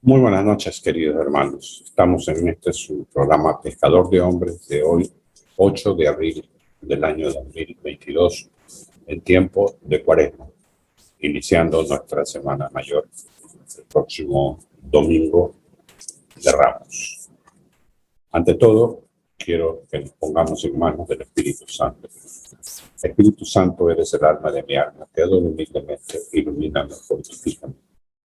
Muy buenas noches, queridos hermanos. Estamos en su programa Pescador de Hombres de hoy, 8 de abril del año 2022, en tiempo de Cuaresma, iniciando nuestra Semana Mayor el próximo domingo de Ramos. Ante todo, quiero que nos pongamos en manos del Espíritu Santo. Espíritu Santo, eres el alma de mi alma. Te adoro humildemente, ilumíname, fortifícame,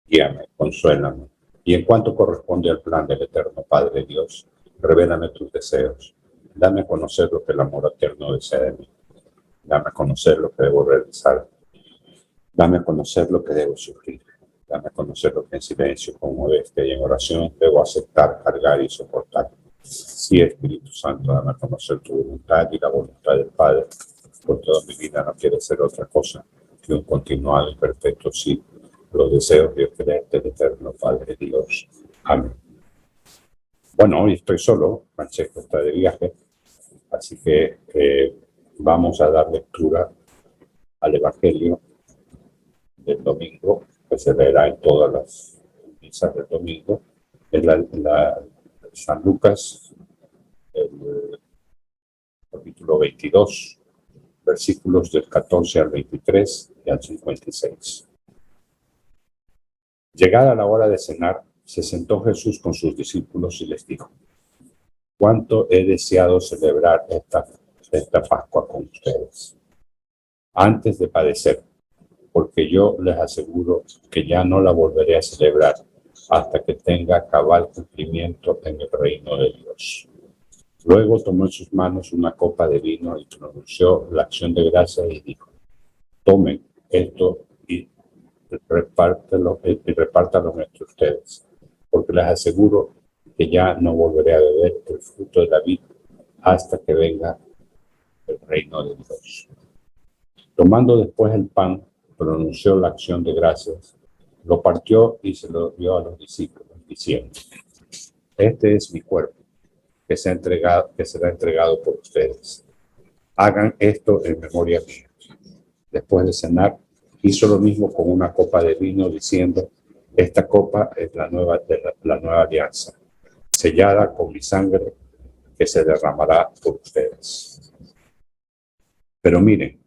guíame, consuélame. Y en cuanto corresponde al plan del eterno Padre Dios, revélame tus deseos. Dame a conocer lo que el amor eterno desea de mí. Dame a conocer lo que debo realizar. Dame a conocer lo que debo sufrir. Dame a conocer lo que en silencio, con modestia y en oración debo aceptar, cargar y soportar. Sí, Espíritu Santo, dame a conocer tu voluntad y la voluntad del Padre. Por toda mi vida no quiero ser otra cosa que un continuado y perfecto sí. Los deseos de creerte el eterno Padre Dios. Amén. Bueno, hoy estoy solo, Francesco está de viaje, así que vamos a dar lectura al Evangelio del domingo, que se leerá en todas las misas del domingo. Es la San Lucas, el capítulo 22, versículos del 14 al 23 y al 56. Llegada la hora de cenar, se sentó Jesús con sus discípulos y les dijo: cuánto he deseado celebrar esta Pascua con ustedes, antes de padecer, porque yo les aseguro que ya no la volveré a celebrar hasta que tenga cabal cumplimiento en el reino de Dios. Luego tomó en sus manos una copa de vino y pronunció la acción de gracias y dijo: tomen esto y repártalo entre ustedes, porque les aseguro que ya no volveré a beber el fruto de la vid hasta que venga el reino de Dios. Tomando después el pan, pronunció la acción de gracias, lo partió y se lo dio a los discípulos, diciendo: este es mi cuerpo, que será entregado por ustedes. Hagan esto en memoria mía. Después de cenar, hizo lo mismo con una copa de vino, diciendo: esta copa es la nueva alianza, sellada con mi sangre, que se derramará por ustedes. Pero miren,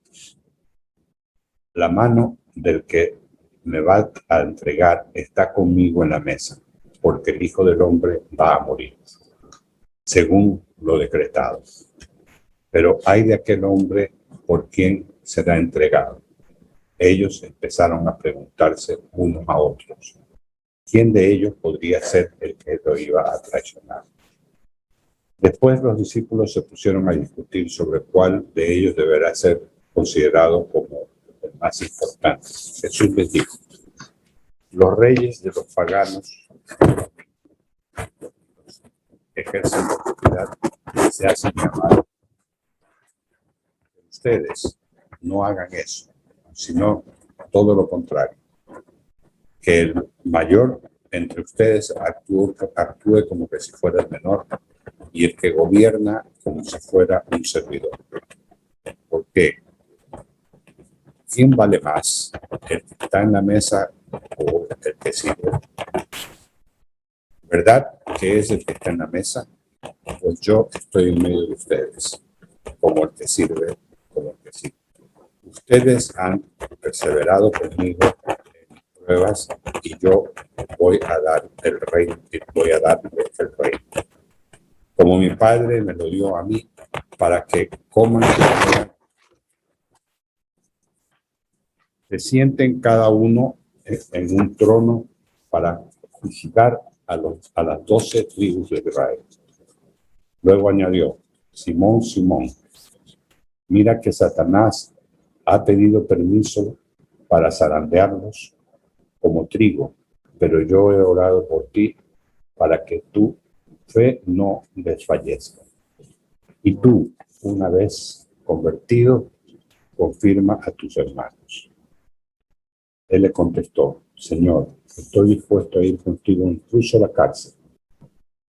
la mano del que me va a entregar está conmigo en la mesa, porque el Hijo del Hombre va a morir, según lo decretado. Pero ay de aquel hombre por quien será entregado. Ellos empezaron a preguntarse unos a otros: ¿quién de ellos podría ser el que lo iba a traicionar? Después los discípulos se pusieron a discutir sobre cuál de ellos deberá ser considerado como el más importante. Jesús les dijo: los reyes de los paganos que ejercen la autoridad se hacen llamar. Ustedes no hagan eso, sino todo lo contrario. Que el mayor entre ustedes actúe como que si fuera el menor, y el que gobierna como si fuera un servidor. ¿Por qué? ¿Quién vale más, el que está en la mesa o el que sirve? ¿Verdad que es el que está en la mesa? Pues yo estoy en medio de ustedes, como el que sirve, como el que sirve. Ustedes han perseverado conmigo en pruebas y yo voy a dar el reino, voy a darle el reino. Como mi Padre me lo dio a mí, para que coman y coman. Se sienten cada uno en un trono para juzgar a las 12 tribus de Israel. Luego añadió: Simón, Simón, mira que Satanás ha pedido permiso para zarandearnos como trigo, pero yo he orado por ti para que tu fe no desfallezca. Y tú, una vez convertido, confirma a tus hermanos. Él le contestó: Señor, estoy dispuesto a ir contigo incluso a la cárcel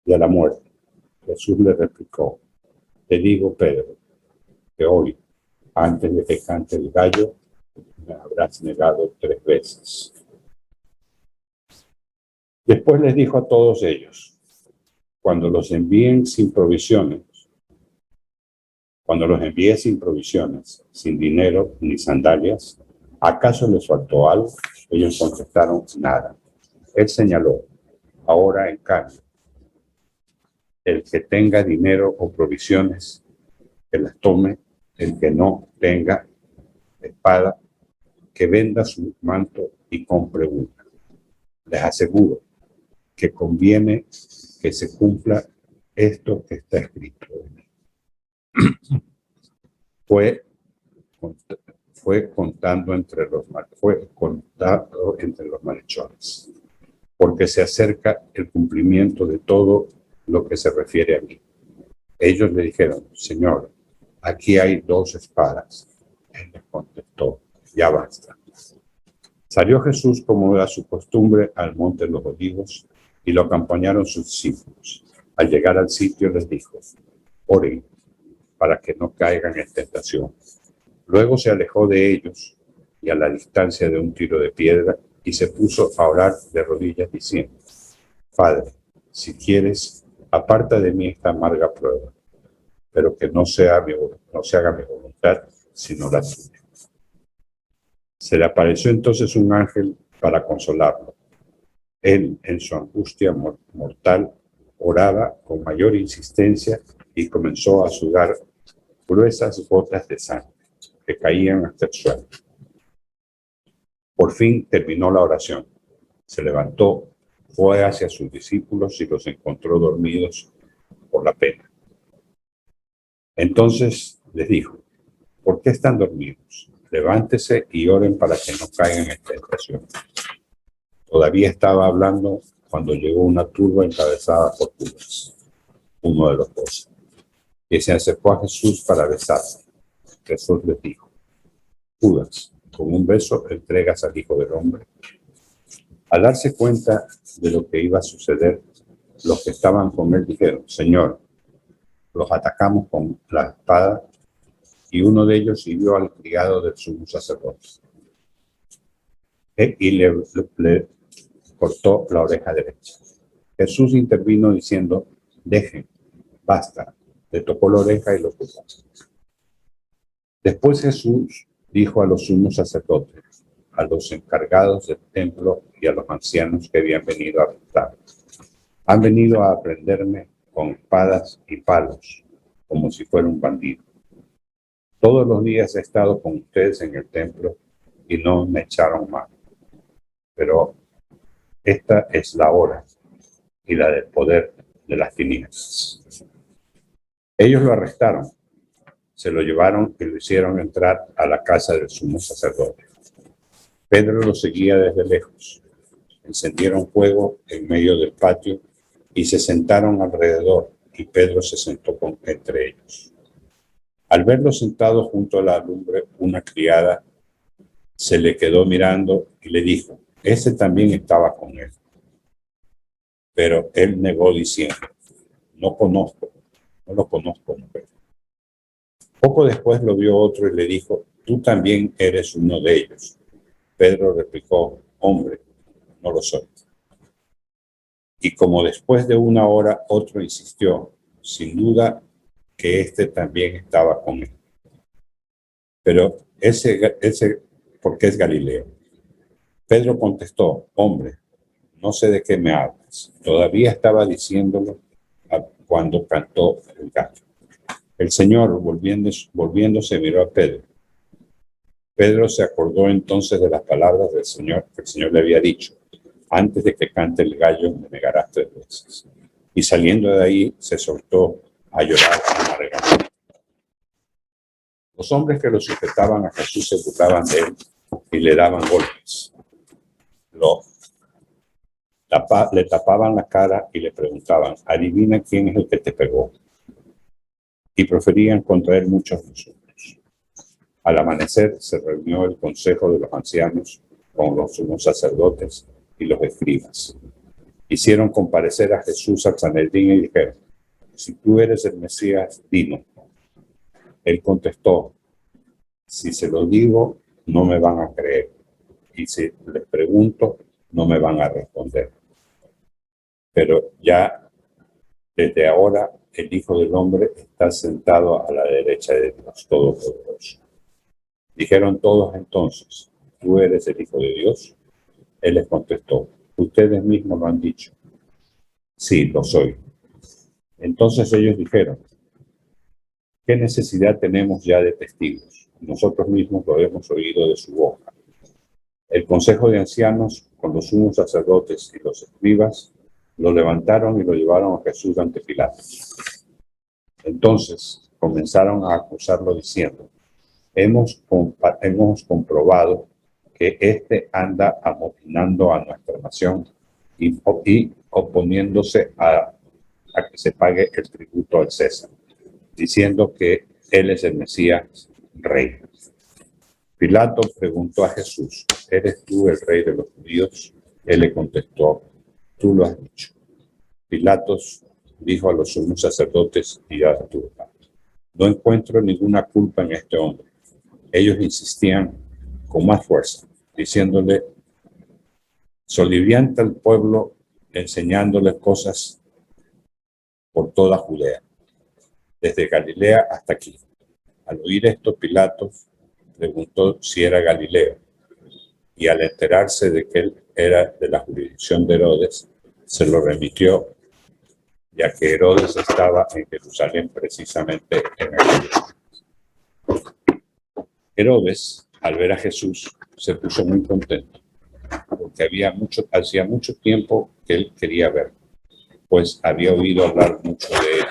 y a la muerte. Jesús le replicó: te digo, Pedro, que hoy, antes de que cante el gallo, me habrás negado 3 veces. Después les dijo a todos ellos: cuando los envíe sin provisiones, sin dinero ni sandalias, ¿acaso les faltó algo? Ellos contestaron: nada. Él señaló: ahora, en cambio, el que tenga dinero o provisiones, que las tome; el que no tenga espada, que venda su manto y compre una. Les aseguro que conviene que se cumpla esto que está escrito. Fue contado entre los malhechores, porque se acerca el cumplimiento de todo lo que se refiere a mí. Ellos le dijeron: Señor, aquí hay 2 espadas. Él les contestó: ya basta. Salió Jesús, como era su costumbre, al monte de los Olivos, y lo acompañaron sus discípulos. Al llegar al sitio les dijo: oren para que no caigan en tentación. Luego se alejó de ellos, y a la distancia de un tiro de piedra, y se puso a orar de rodillas diciendo: Padre, si quieres, aparta de mí esta amarga prueba, pero que no se haga mi voluntad, sino la tuya. Se le apareció entonces un ángel para consolarlo. Él, en su angustia mortal, oraba con mayor insistencia y comenzó a sudar gruesas gotas de sangre que caían hasta el suelo. Por fin terminó la oración. Se levantó, fue hacia sus discípulos y los encontró dormidos por la pena. Entonces les dijo: ¿por qué están dormidos? Levántese y oren para que no caigan en tentación. Todavía estaba hablando cuando llegó una turba encabezada por Judas, uno de los 12, que se acercó a Jesús para besarle. Jesús les dijo: Judas, con un beso entregas al Hijo del Hombre. Al darse cuenta de lo que iba a suceder, los que estaban con él dijeron: Señor, los atacamos con la espada. Y uno de ellos hirió al criado del sumo sacerdote y le cortó la oreja derecha. Jesús intervino diciendo: dejen, basta. Le tocó la oreja y lo curó. Después Jesús dijo a los sumos sacerdotes, a los encargados del templo y a los ancianos que habían venido a arrestar: han venido a prenderme con espadas y palos, como si fuera un bandido. Todos los días he estado con ustedes en el templo y no me echaron mano. Pero esta es la hora y la del poder de las tinieblas. Ellos lo arrestaron, se lo llevaron y lo hicieron entrar a la casa del sumo sacerdote. Pedro lo seguía desde lejos. Encendieron fuego en medio del patio y se sentaron alrededor, y Pedro se sentó entre ellos. Al verlo sentado junto a la lumbre, una criada se le quedó mirando y le dijo: ese también estaba con él. Pero él negó diciendo: no lo conozco, mujer. Poco después lo vio otro y le dijo: tú también eres uno de ellos. Pedro replicó: hombre, no lo soy. Y como después de una hora otro insistió: sin duda que este también estaba con él. Pero ese porque es Galileo. Pedro contestó: hombre, no sé de qué me hablas. Todavía estaba diciéndolo cuando cantó el gallo. El Señor, volviéndose, miró a Pedro. Pedro se acordó entonces de las palabras del Señor que el Señor le había dicho: antes de que cante el gallo, me negarás 3 veces. Y saliendo de ahí, se soltó a llorar amargamente. Los hombres que lo sujetaban a Jesús se burlaban de él y le daban golpes. Le tapaban la cara y le preguntaban: adivina quién es el que te pegó. Y proferían contra él muchos insultos. Al amanecer se reunió el consejo de los ancianos con los sumos sacerdotes y los escribas. Hicieron comparecer a Jesús al Sanedrín y dijeron: si tú eres el Mesías, dinos. Él contestó: si se lo digo, no me van a creer, y si les pregunto, no me van a responder. pero ya desde ahora el Hijo del Hombre está sentado a la derecha de Dios Todopoderoso. Dijeron todos entonces: ¿tú eres el Hijo de Dios? Él les contestó: ustedes mismos lo han dicho. Sí, lo soy. Entonces ellos dijeron: ¿qué necesidad tenemos ya de testigos? Nosotros mismos lo hemos oído de su boca. El consejo de ancianos, con los sumos sacerdotes y los escribas, lo levantaron y lo llevaron a Jesús ante Pilato. Entonces comenzaron a acusarlo diciendo: hemos comprobado que éste anda amotinando a nuestra nación y oponiéndose a que se pague el tributo al César, diciendo que él es el Mesías, rey. Pilato preguntó a Jesús: ¿eres tú el rey de los judíos? Él le contestó: tú lo has dicho. Pilatos dijo a los sumos sacerdotes y a la turba: no encuentro ninguna culpa en este hombre. Ellos insistían con más fuerza, diciéndole: solivianta al pueblo enseñándole cosas por toda Judea, desde Galilea hasta aquí. Al oír esto, Pilato preguntó si era Galileo, y al enterarse de que él era de la jurisdicción de Herodes, se lo remitió, ya que Herodes estaba en Jerusalén precisamente en aquel momento. Herodes, al ver a Jesús, se puso muy contento, porque hacía mucho tiempo que él quería verlo, pues había oído hablar mucho de él.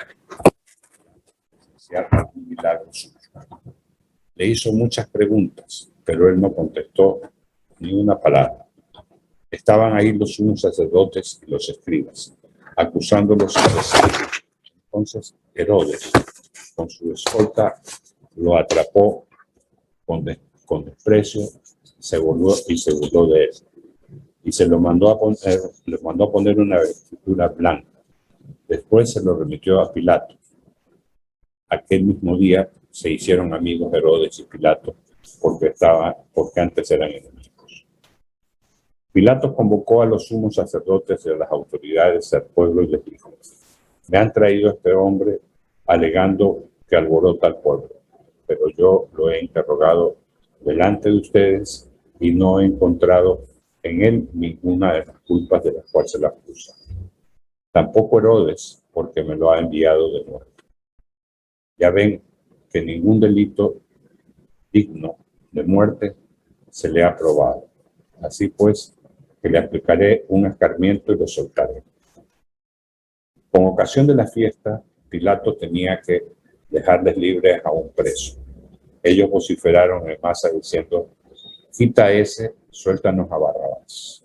Un milagro suyo. Le hizo muchas preguntas, pero él no contestó ni una palabra. Estaban ahí los sumos sacerdotes y los escribas, acusándolos de decir. Entonces Herodes, con su escolta, lo atrapó con desprecio, se burló de él, y le mandó a poner una vestidura blanca. Después se lo remitió a Pilato. Aquel mismo día se hicieron amigos Herodes y Pilato, porque antes eran enemigos. Pilato convocó a los sumos sacerdotes y a las autoridades del pueblo y les dijo: me han traído a este hombre alegando que alborota al pueblo, pero yo lo he interrogado delante de ustedes y no he encontrado en él ninguna de las culpas de las cuales se le acusa. Tampoco Herodes, porque me lo ha enviado de nuevo. Ya ven que ningún delito digno de muerte se le ha probado. Así pues, que le aplicaré un escarmiento y lo soltaré. Con ocasión de la fiesta, Pilato tenía que dejarles libres a un preso. Ellos vociferaron en masa diciendo: quita a ese, suéltanos a Barrabás.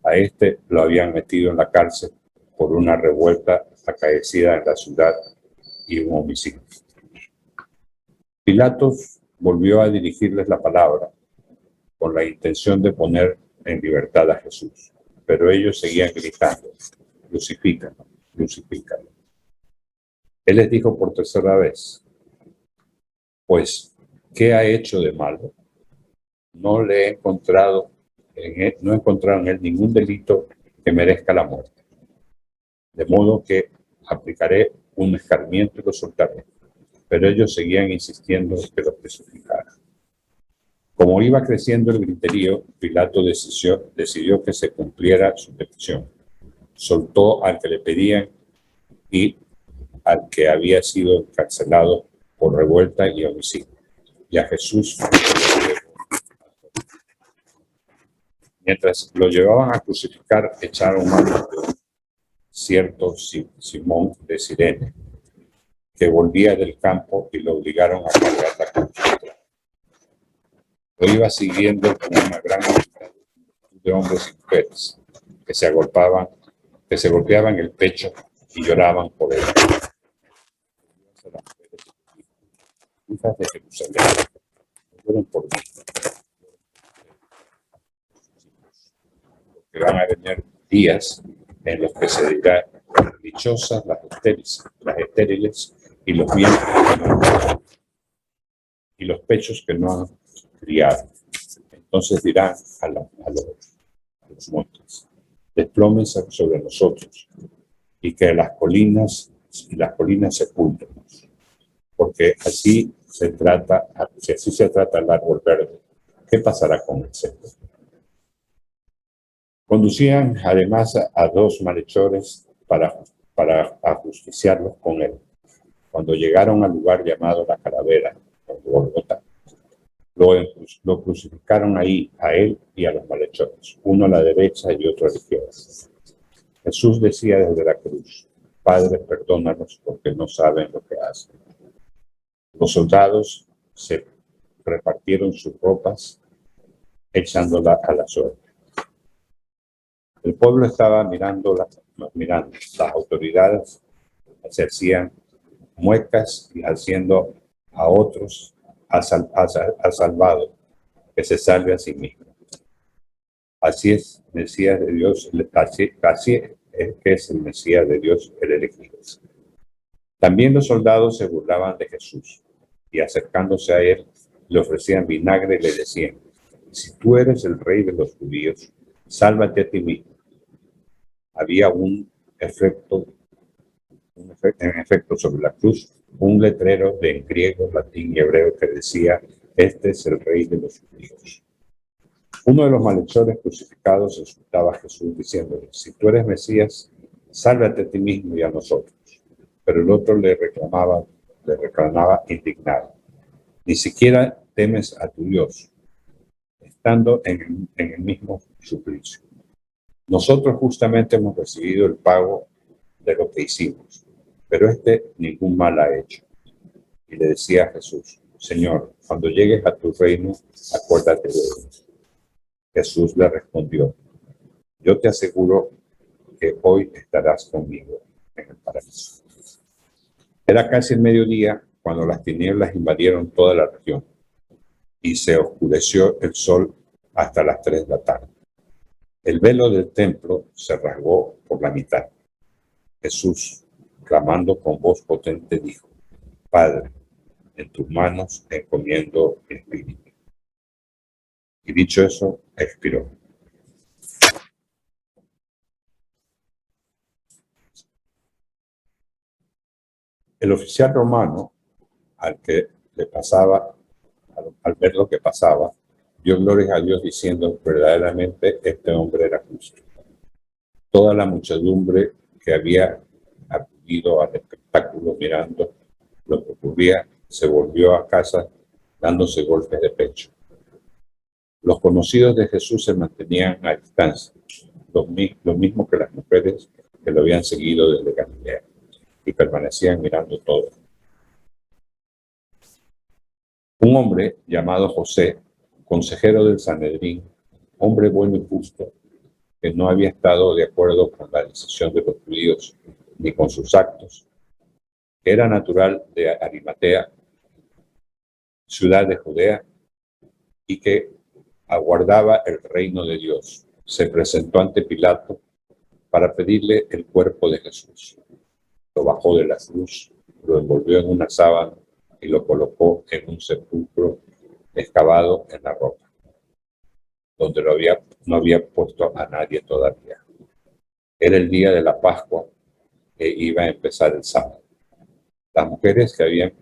A este lo habían metido en la cárcel por una revuelta acaecida en la ciudad y un homicidio. Pilatos volvió a dirigirles la palabra con la intención de poner en libertad a Jesús, pero ellos seguían gritando: crucifícalo, crucifícalo. Él les dijo por tercera vez: pues, ¿qué ha hecho de malo? No he encontrado en él ningún delito que merezca la muerte. De modo que aplicaré un escarmiento y lo soltaré. Pero ellos seguían insistiendo que lo crucificara. Como iba creciendo el griterío, Pilato decidió que se cumpliera su petición. Soltó al que le pedían y al que había sido encarcelado por revuelta y homicidio, y a Jesús. Mientras lo llevaban a crucificar, echaron mano de un cierto Simón de Cirene, que volvía del campo, y lo obligaron a cargar la cruz. Lo iba siguiendo con una gran multitud de hombres y mujeres que se golpeaban el pecho y lloraban por él. Hijas de Jerusalén, lloren por mí, porque van a venir días en los que se dirá: dichosas las estériles y los vientres y los pechos que no han criado. Entonces dirán a los montes: desplómense sobre nosotros y que las colinas sepúltenos, porque si así se trata el árbol verde, ¿qué pasará con el seco? Conducían además a dos malhechores para ajusticiarlos con él. Cuando llegaron al lugar llamado la Calavera, Golgota, lo crucificaron ahí, a él y a los malhechores, uno a la derecha y otro a la izquierda. Jesús decía desde la cruz: Padre, perdónalos porque no saben lo que hacen. Los soldados se repartieron sus ropas, echándola a la suerte. El pueblo estaba mirando. Las autoridades se hacían muecas y haciendo a otros al salvado, que se salve a sí mismo. Así es, Mesías de Dios, así es que es el Mesías de Dios, el elegido. También los soldados se burlaban de Jesús y acercándose a él le ofrecían vinagre y le decían: si tú eres el rey de los judíos, sálvate a ti mismo. Había en efecto sobre la cruz un letrero en griego, latín y hebreo que decía: este es el rey de los judíos. Uno de los malhechores crucificados insultaba a Jesús diciéndole: si tú eres Mesías, sálvate a ti mismo y a nosotros. Pero el otro le reclamaba indignado: ni siquiera temes a tu Dios, estando en el mismo suplicio. Nosotros justamente hemos recibido el pago de lo que hicimos, pero ningún mal ha hecho. Y le decía a Jesús: Señor, cuando llegues a tu reino, acuérdate de él. Jesús le respondió: yo te aseguro que hoy estarás conmigo en el paraíso. Era casi el mediodía cuando las tinieblas invadieron toda la región y se oscureció el sol hasta las 3 de la tarde. El velo del templo se rasgó por la mitad. Jesús, clamando con voz potente, dijo: Padre, en tus manos encomiendo mi espíritu. Y dicho eso, expiró. El oficial romano, al ver lo que pasaba, dio gloria a Dios diciendo: verdaderamente este hombre era justo. Toda la muchedumbre que había acudido al espectáculo mirando lo que ocurría se volvió a casa dándose golpes de pecho. Los conocidos de Jesús se mantenían a distancia, lo mismo que las mujeres que lo habían seguido desde Galilea, y permanecían mirando todo. Un hombre llamado José, consejero del Sanedrín, hombre bueno y justo, que no había estado de acuerdo con la decisión de los judíos ni con sus actos, que era natural de Arimatea, ciudad de Judea, y que aguardaba el reino de Dios, se presentó ante Pilato para pedirle el cuerpo de Jesús. Lo bajó de la cruz, lo envolvió en una sábana y lo colocó en un sepulcro excavado en la roca, donde no había puesto a nadie todavía. Era el día de la Pascua e iba a empezar el sábado. Las mujeres que habían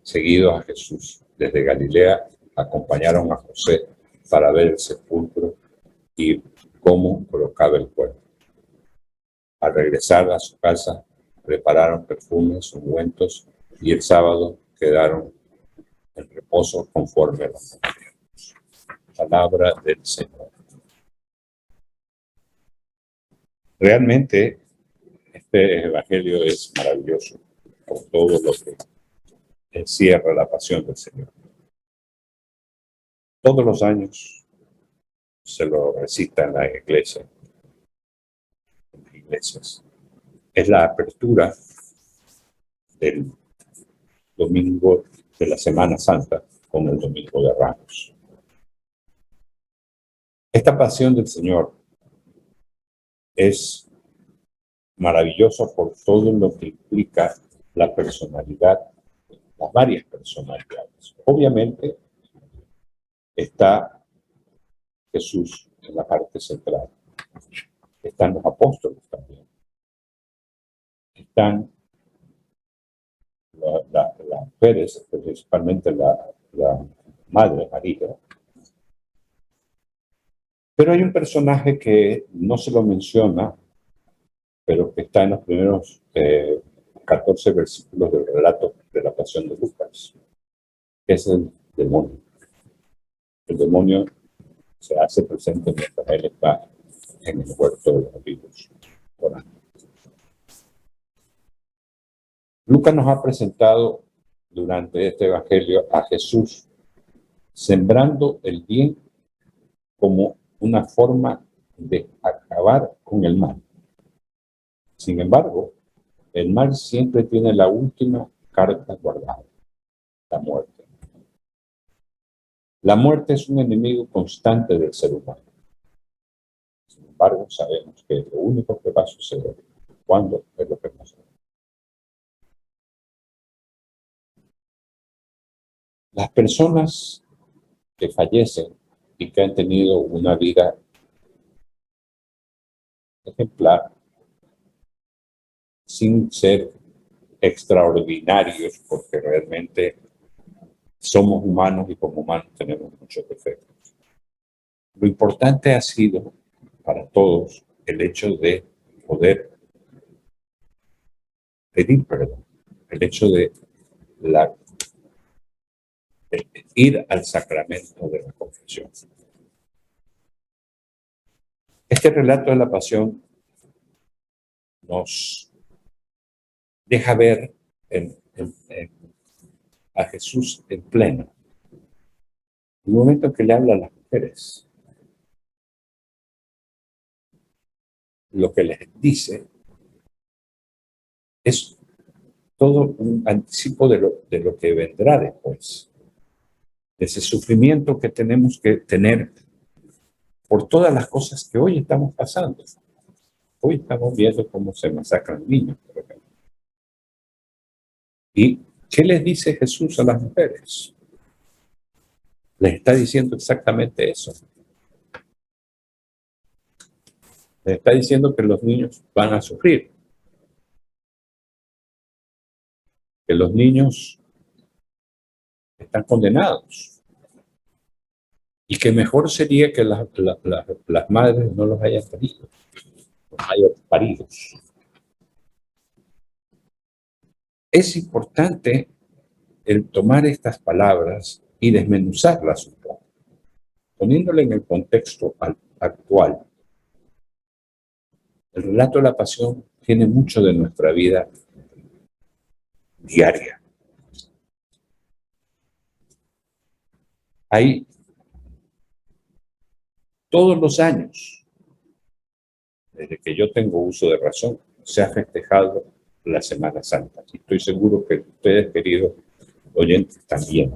seguido a Jesús desde Galilea acompañaron a José para ver el sepulcro y cómo colocaba el cuerpo. Al regresar a su casa, prepararon perfumes, ungüentos y el sábado quedaron en reposo conforme a los mandamientos. Palabra del Señor. Realmente este evangelio es maravilloso por todo lo que encierra la pasión del Señor. Todos los años se lo recita en la iglesia, en las iglesias. Es la apertura del domingo de la Semana Santa con el Domingo de Ramos. Esta pasión del Señor es maravillosa por todo lo que implica la personalidad, las varias personalidades. Obviamente está Jesús en la parte central. están los apóstoles también, están las mujeres, principalmente la Madre María. Pero hay un personaje que no se lo menciona, pero que está en los primeros 14 versículos del relato de la Pasión de Lucas, que es el demonio. El demonio se hace presente mientras él está en el huerto de los olivos. Lucas nos ha presentado durante este evangelio a Jesús sembrando el bien como una forma de acabar con el mal. Sin embargo, el mal siempre tiene la última carta guardada, la muerte. La muerte es un enemigo constante del ser humano. Sin embargo, sabemos que lo único que va a suceder cuando es lo que nos sucede. Las personas que fallecen y que han tenido una vida ejemplar, sin ser extraordinarios, porque realmente somos humanos y como humanos tenemos muchos defectos. Lo importante ha sido para todos el hecho de poder pedir perdón, el hecho de ir al sacramento de la confesión. Este relato de la pasión nos deja ver a Jesús en pleno. El momento que le habla a las mujeres, lo que les dice es todo un anticipo de lo que vendrá después, de ese sufrimiento que tenemos que tener por todas las cosas que hoy estamos pasando. Hoy estamos viendo cómo se masacran niños, por ejemplo. ¿Y qué les dice Jesús a las mujeres? Les está diciendo exactamente eso. Les está diciendo que los niños van a sufrir, que los niños están condenados y que mejor sería que las madres no los hayan parido, los hayan parido. Es importante el tomar estas palabras y desmenuzarlas un poco, poniéndole en el contexto actual. El relato de la pasión tiene mucho de nuestra vida diaria. Hay todos los años, desde que yo tengo uso de razón, se ha festejado la Semana Santa. Y estoy seguro que ustedes, queridos oyentes, también.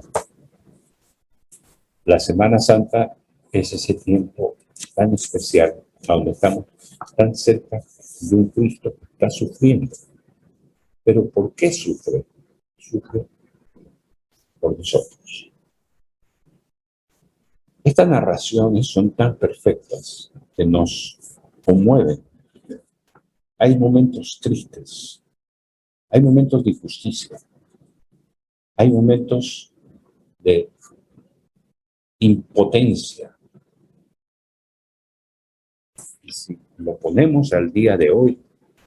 La Semana Santa es ese tiempo tan especial, donde estamos tan cerca de un Cristo que está sufriendo. ¿Pero por qué sufre? Sufre por nosotros. Estas narraciones son tan perfectas que nos conmueven. Hay momentos tristes, hay momentos de injusticia, hay momentos de impotencia. Y si lo ponemos al día de hoy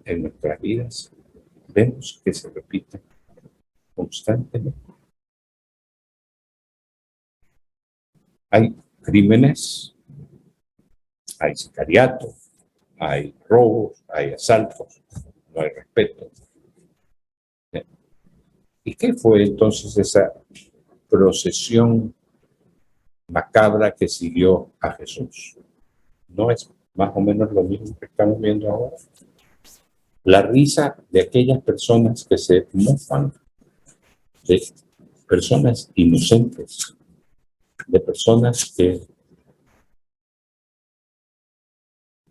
en nuestras vidas, vemos que se repite constantemente. Hay crímenes, hay sicariato, hay robos, hay asaltos, no hay respeto. ¿Y qué fue entonces esa procesión macabra que siguió a Jesús? ¿No es más o menos lo mismo que estamos viendo ahora? La risa de aquellas personas que se mofan, de personas inocentes, de personas que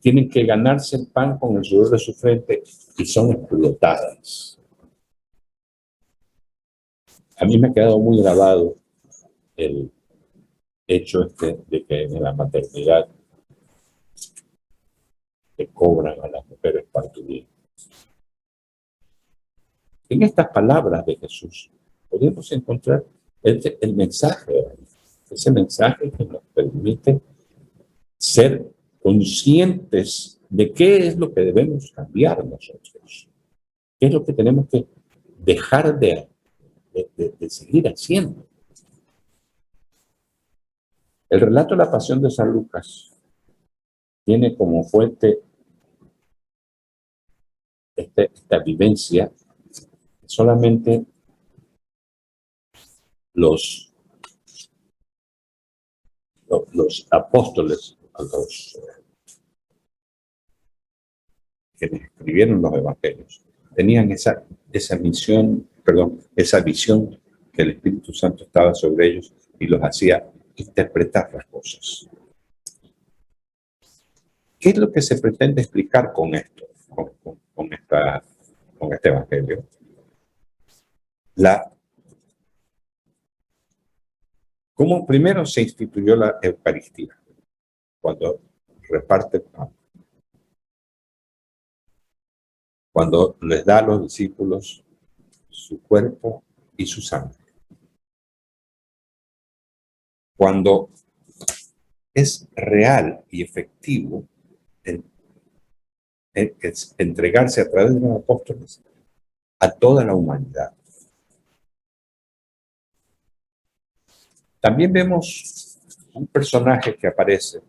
tienen que ganarse el pan con el sudor de su frente y son explotadas. A mí me ha quedado muy grabado el hecho de que en la maternidad que cobran a las mujeres parturientas. En estas palabras de Jesús podemos encontrar el mensaje, ese mensaje que nos permite ser conscientes de qué es lo que debemos cambiar nosotros, qué es lo que tenemos que dejar de seguir haciendo. El relato de la Pasión de San Lucas tiene como fuente esta vivencia. Solamente los apóstoles, los que escribieron los evangelios, tenían esa misión, esa visión que el Espíritu Santo estaba sobre ellos y los hacía interpretar las cosas. ¿Qué es lo que se pretende explicar con esto, con este evangelio? Cómo primero se instituyó la Eucaristía, cuando reparte pan, cuando les da a los discípulos su cuerpo y su sangre. Cuando es real y efectivo es entregarse a través de los apóstoles a toda la humanidad. También vemos un personaje que aparece,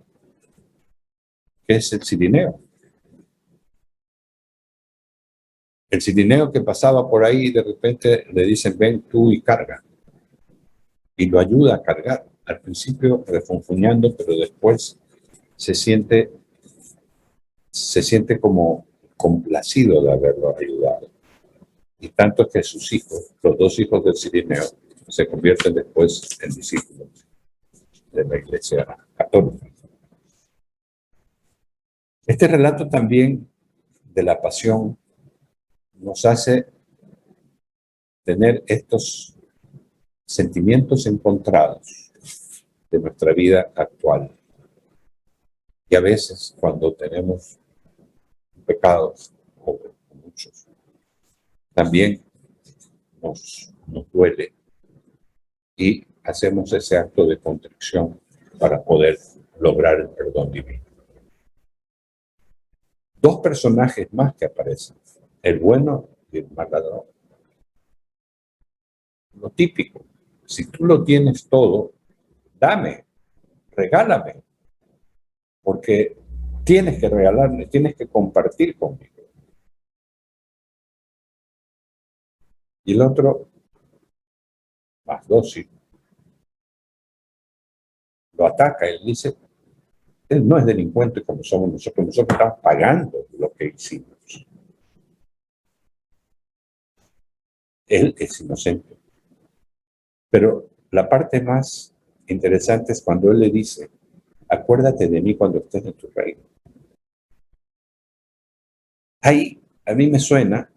que es el Cirineo. El Cirineo que pasaba por ahí y de repente le dicen, ven tú y carga. Y lo ayuda a cargar. Al principio refunfuñando, pero después se siente como complacido de haberlo ayudado. Y tanto que sus hijos, los dos hijos del Cirineo, se convierten después en discípulos de la Iglesia Católica. Este relato también de la pasión nos hace tener estos sentimientos encontrados de nuestra vida actual. Y a veces cuando tenemos pecados, o muchos, también nos duele y hacemos ese acto de contrición para poder lograr el perdón divino. Dos personajes más que aparecen, el bueno y el mal ladrón. Lo típico, si tú lo tienes todo, dame, regálame, porque tienes que regalarme, tienes que compartir conmigo. Y el otro, más dócil, lo ataca, él dice, él no es delincuente como somos nosotros estamos pagando lo que hicimos. Él es inocente. Pero la parte más interesante es cuando él le dice, acuérdate de mí cuando estés en tu reino. Ahí a mí me suena,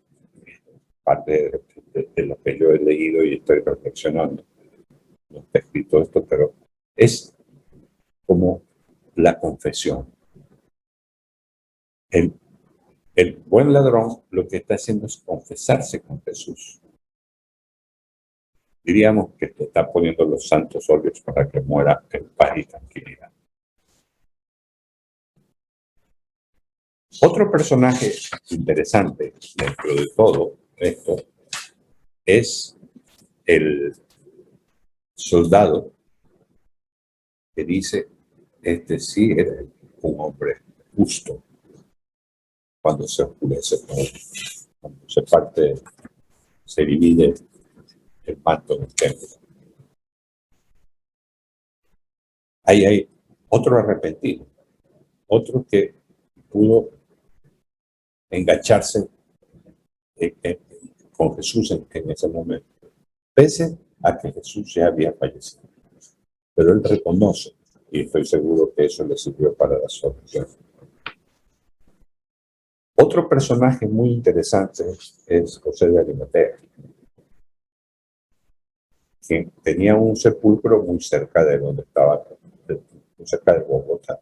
parte de lo que yo he leído y estoy reflexionando, no está escrito esto, pero es como la confesión. El buen ladrón lo que está haciendo es confesarse con Jesús. Diríamos que te está poniendo los santos óleos para que muera en paz y tranquilidad. Otro personaje interesante dentro de todo esto es el soldado que dice, este sí era un hombre justo cuando se oscurece, cuando se divide el manto del templo. Ahí hay otro arrepentido, otro que pudo engancharse con Jesús en ese momento, pese a que Jesús ya había fallecido. Pero él reconoce, y estoy seguro que eso le sirvió para la solución. Otro personaje muy interesante es José de Arimatea, quien tenía un sepulcro muy cerca de donde estaba, muy cerca de Bogotá.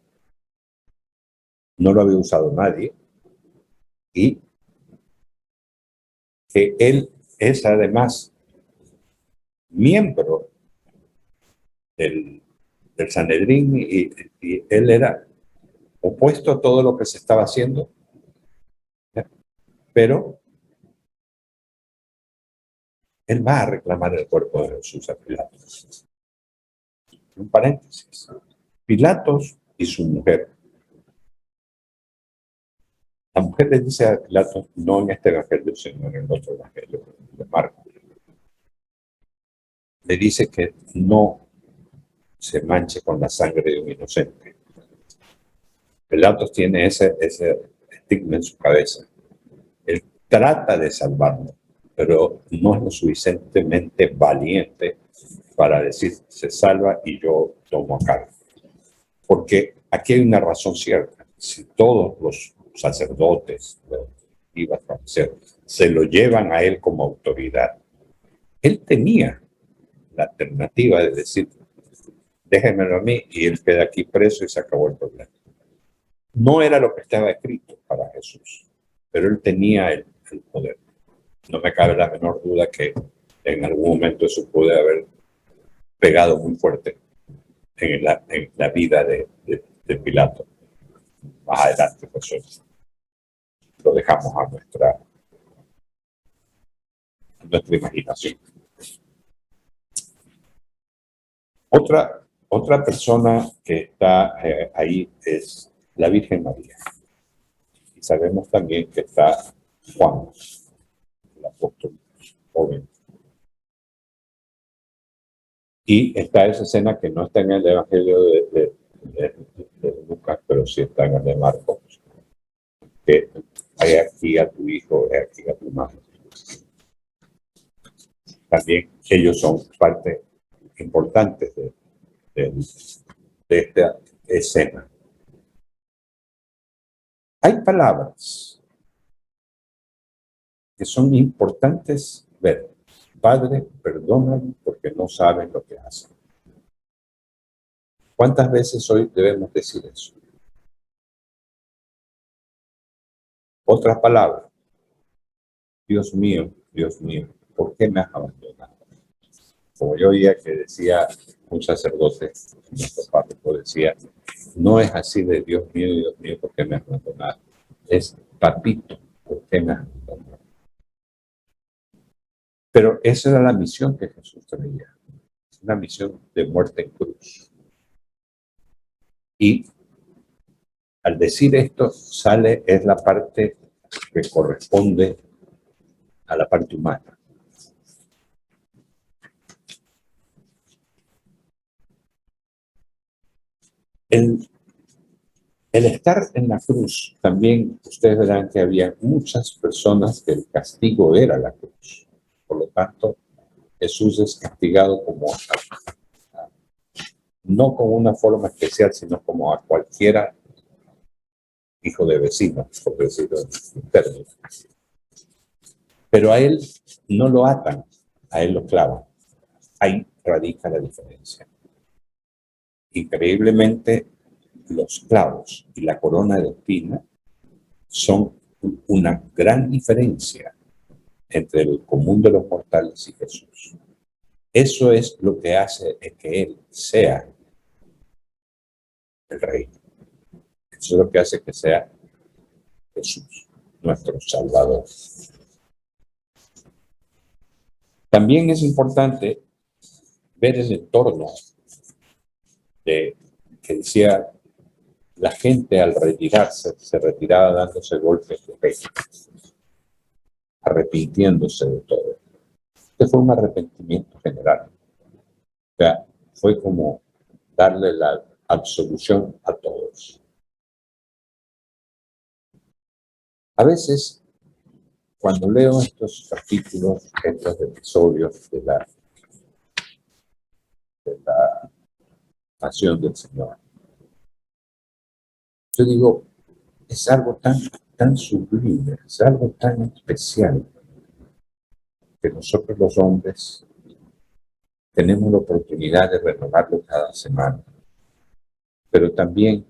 no lo había usado nadie y que él es además miembro del Sanedrín y él era opuesto a todo lo que se estaba haciendo, pero él va a reclamar el cuerpo de Jesús a Pilatos. Un paréntesis. Pilatos y su mujer. La mujer le dice a Pilatos, no en este evangelio, sino en el otro evangelio de Marcos, le dice que no se manche con la sangre de un inocente. Pilatos tiene ese estigma en su cabeza. Él trata de salvarlo, pero no es lo suficientemente valiente para decir, se salva y yo tomo a cargo. Porque aquí hay una razón cierta. Si todos los sacerdotes se lo llevan a él como autoridad, él tenía la alternativa de decir, déjenmelo a mí y él queda aquí preso y se acabó el problema. No era lo que estaba escrito para Jesús, pero él tenía el poder. No me cabe la menor duda que en algún momento eso puede haber pegado muy fuerte en la vida de Pilato. Más adelante, pues eso lo dejamos a nuestra imaginación. Otra persona que está ahí es la Virgen María. Y sabemos también que está Juan, el apóstol joven. Y está esa escena que no está en el Evangelio de Lucas, pero sí está en el de Marcos, que hay aquí a tu hijo, hay aquí a tu madre. También ellos son parte importante de esta escena. Hay palabras que son importantes ver. Padre, perdóname porque no saben lo que hacen. ¿Cuántas veces hoy debemos decir eso? Otras palabras. Dios mío, ¿por qué me has abandonado? Como yo oía que decía un sacerdote, nuestro párroco decía, no es así de Dios mío, ¿por qué me has abandonado? Es papito, ¿por qué me has abandonado? Pero esa era la misión que Jesús traía, una misión de muerte en cruz. Y al decir esto, es la parte que corresponde a la parte humana. El estar en la cruz, también ustedes verán que había muchas personas que el castigo era la cruz. Por lo tanto, Jesús es castigado no con una forma especial, sino como a cualquiera hijo de vecino, por decirlo en términos. Pero a él no lo atan, a él lo clavan. Ahí radica la diferencia. Increíblemente, los clavos y la corona de espina son una gran diferencia entre el común de los mortales y Jesús. Eso es lo que hace que Él sea el Rey. Eso es lo que hace que sea Jesús, nuestro Salvador. También es importante ver el entorno que decía la gente al retirarse, se retiraba dándose golpes de pecho, arrepintiéndose de todo. Este fue un arrepentimiento general. O sea, fue como darle la absolución a todos. A veces, cuando leo estos capítulos, estos episodios de la pasión del Señor, yo digo, es algo tan sublime, es algo tan especial, que nosotros los hombres tenemos la oportunidad de renovarlo cada semana, pero también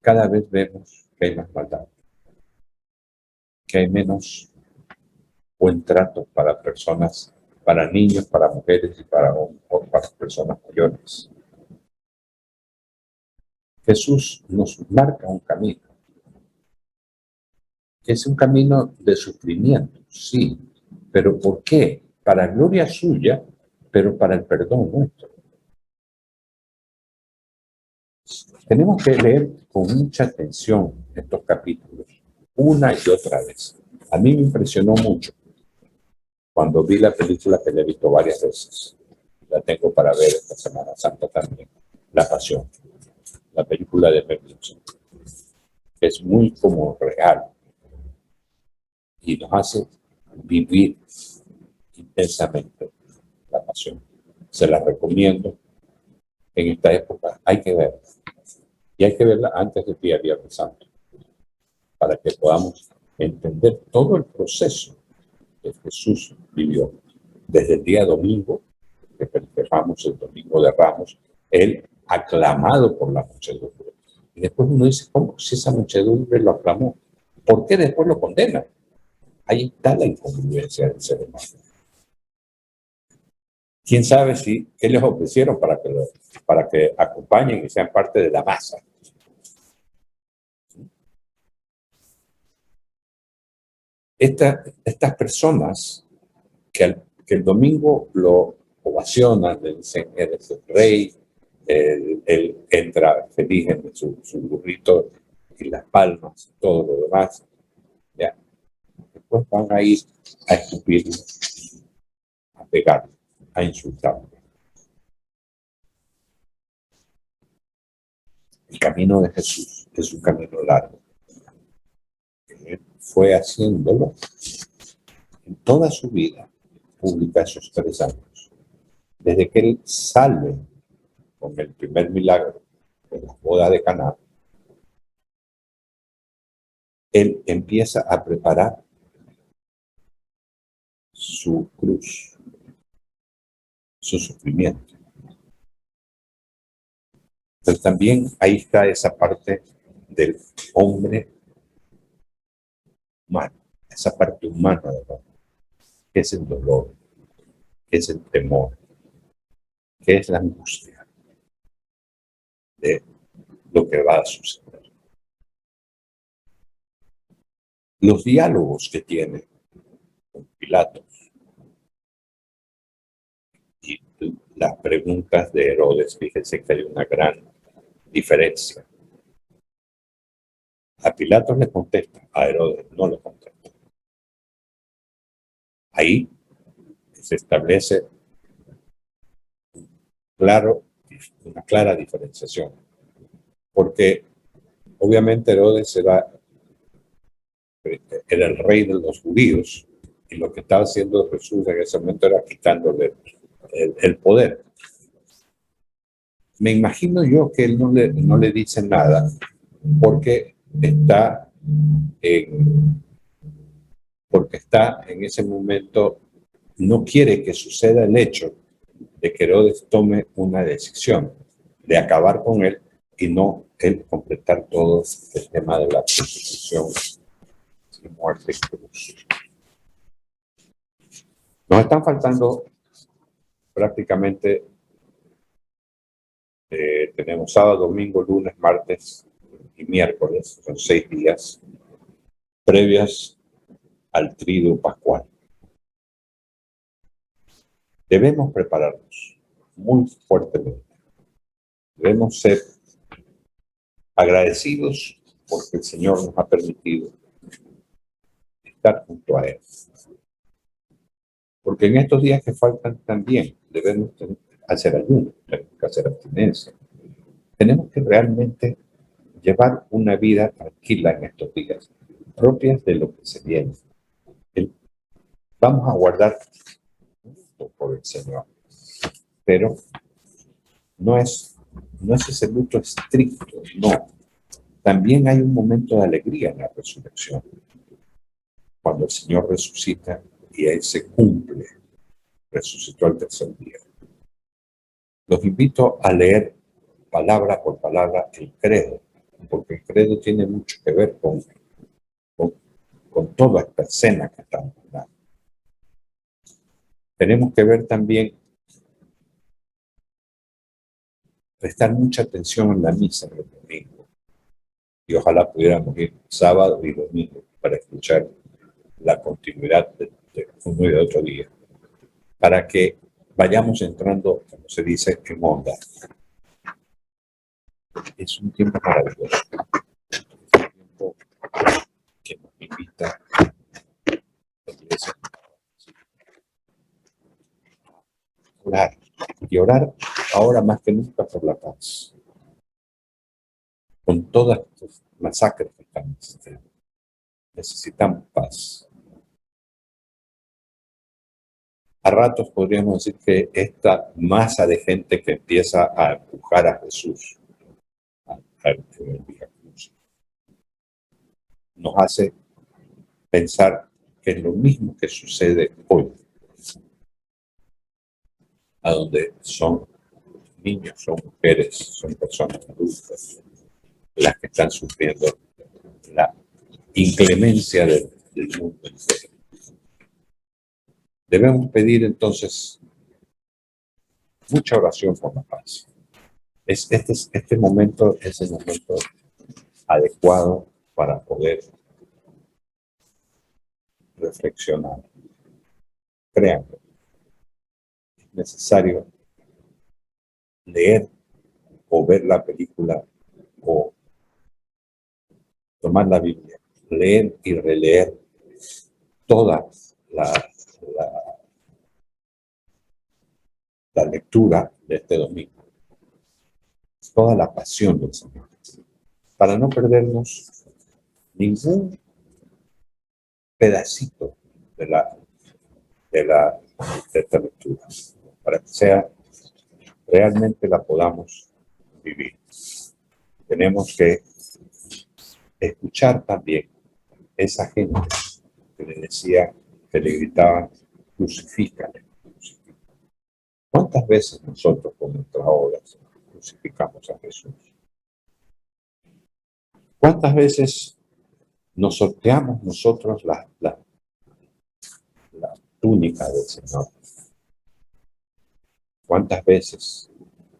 cada vez vemos que hay más maldad, que hay menos buen trato para personas, para niños, para mujeres y para personas mayores. Jesús nos marca un camino. Es un camino de sufrimiento, sí, pero ¿por qué? Para gloria suya, pero para el perdón nuestro. Tenemos que leer con mucha atención estos capítulos, una y otra vez. A mí me impresionó mucho cuando vi la película, que la he visto varias veces. La tengo para ver esta Semana Santa también, La Pasión, la película de Mel Gibson. Es muy como real y nos hace vivir intensamente la pasión. Se la recomiendo en esta época. Hay que verla. Y hay que verla antes del día Viernes Santo, para que podamos entender todo el proceso que Jesús vivió. Desde el día domingo, que festejamos el domingo de Ramos, él aclamado por la muchedumbre. Y después uno dice, ¿cómo si esa muchedumbre lo aclamó? ¿Por qué después lo condena? Ahí está la incongruencia del ser humano. ¿Quién sabe qué les ofrecieron para que acompañen y sean parte de la masa? Estas personas que el domingo lo ovacionan, le dicen, eres el rey, él entra feliz en su burrito y las palmas, todo lo demás, ¿ya? Después van a ir a escupirlo, a pegarlo, a insultarlo. El camino de Jesús es un camino largo. Él fue haciéndolo en toda su vida pública, esos 3 años. Desde que él sale con el primer milagro de la boda de Caná, él empieza a preparar su cruz, su sufrimiento. Pero también ahí está esa parte del hombre humano, esa parte humana del hombre, que es el dolor, que es el temor, que es la angustia de lo que va a suceder. Los diálogos que tiene con Pilatos y las preguntas de Herodes, fíjense que hay una gran diferencia. A Pilatos le contesta, a Herodes no le contesta. Ahí se establece una clara diferenciación, porque obviamente Herodes era el rey de los judíos, y lo que estaba haciendo Jesús en ese momento era quitándole el poder. Me imagino yo que él no le dice nada, porque está en ese momento, no quiere que suceda el hecho de que Herodes tome una decisión de acabar con él y no él completar todo el tema de la persecución y muerte y cruz. Nos están faltando prácticamente, tenemos sábado, domingo, lunes, martes y miércoles, son 6 días previas al triduo pascual. Debemos prepararnos muy fuertemente. Debemos ser agradecidos porque el Señor nos ha permitido estar junto a Él. Porque en estos días que faltan también debemos hacer ayuno, tenemos que hacer abstinencia. Tenemos que realmente llevar una vida tranquila en estos días, propias de lo que se viene. Vamos a guardar luto por el Señor, pero no es ese luto estricto, no. También hay un momento de alegría en la resurrección, cuando el Señor resucita y Él se cumple, resucitó al tercer día. Los invito a leer palabra por palabra el credo porque el credo tiene mucho que ver con toda esta escena que estamos hablando. Tenemos que ver también, prestar mucha atención en la misa del domingo. Y ojalá pudiéramos ir sábado y domingo para escuchar la continuidad de uno y de otro día, para que vayamos entrando, como se dice, en onda. Es un tiempo maravilloso, es un tiempo que nos invita a la iglesia a orar, y orar ahora más que nunca por la paz, con todas estas masacres que están existiendo. Necesitamos paz. A ratos podríamos decir que esta masa de gente que empieza a empujar a Jesús en el Vía Cruz nos hace pensar que es lo mismo que sucede hoy, a donde son niños, son mujeres, son personas adultas las que están sufriendo la inclemencia del mundo entero. Debemos pedir entonces mucha oración por la paz. Este momento es el momento adecuado para poder reflexionar. Créanme, es necesario leer o ver la película o tomar la Biblia, leer y releer toda la lectura de este domingo, toda la pasión del Señor, para no perdernos ningún pedacito de esta lectura, para que sea realmente la podamos vivir. Tenemos que escuchar también esa gente que le decía, que le gritaban, crucifícale. ¿Cuántas veces nosotros con nuestras obras crucificamos a Jesús? ¿Cuántas veces nos sorteamos nosotros la túnica del Señor? ¿Cuántas veces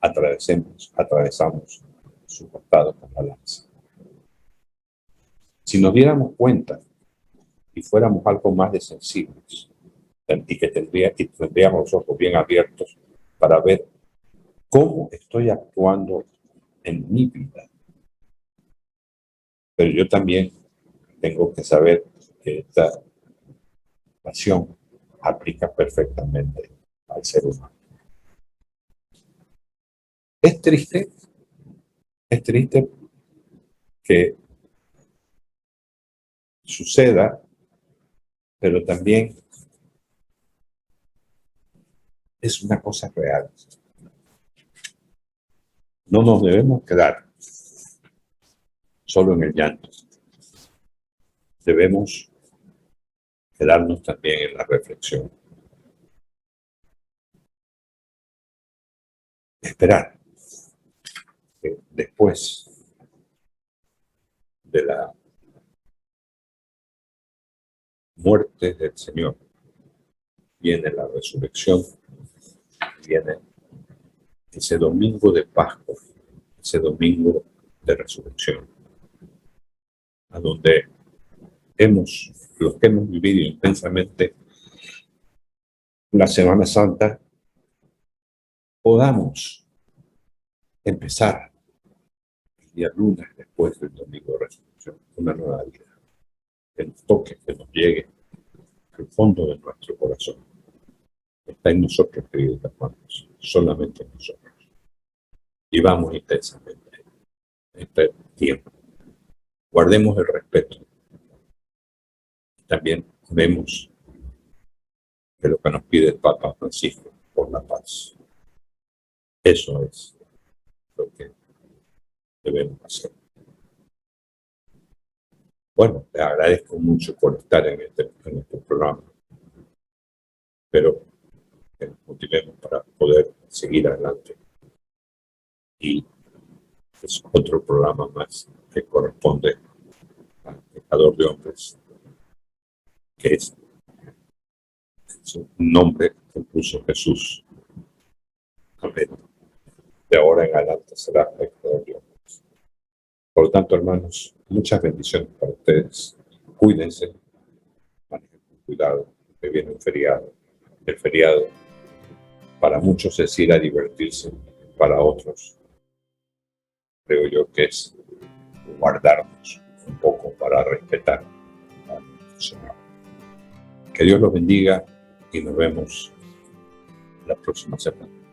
atravesamos su costado con la lanza? Si nos diéramos cuenta y fuéramos algo más de sensibles y que tendríamos los ojos bien abiertos para ver cómo estoy actuando en mi vida. Pero yo también tengo que saber que esta pasión aplica perfectamente al ser humano. Es triste que suceda, pero también es una cosa real. No nos debemos quedar solo en el llanto. Debemos quedarnos también en la reflexión. Esperar que después de la muerte del Señor viene la resurrección, viene ese domingo de Pascua, ese domingo de resurrección, a donde los que hemos vivido intensamente la Semana Santa, podamos empezar el día lunes después del domingo de resurrección, una nueva vida, que nos toque, que nos llegue al fondo de nuestro corazón. Está en nosotros, queridos hermanos, solamente en nosotros. Y vamos intensamente este tiempo. Guardemos el respeto. También vemos que lo que nos pide el Papa Francisco por la paz. Eso es lo que debemos hacer. Bueno, te agradezco mucho por estar en este programa, pero que nos motivemos para poder seguir adelante. Y es otro programa más que corresponde al pecador de hombres, que es un nombre que puso Jesús. Amén. De ahora en adelante será pecador de hombres. Por lo tanto, hermanos, muchas bendiciones para ustedes. Cuídense, manejen con cuidado, que viene un feriado. El feriado para muchos es ir a divertirse, para otros creo yo que es guardarnos un poco para respetar a nuestro Señor. Que Dios los bendiga y nos vemos la próxima semana.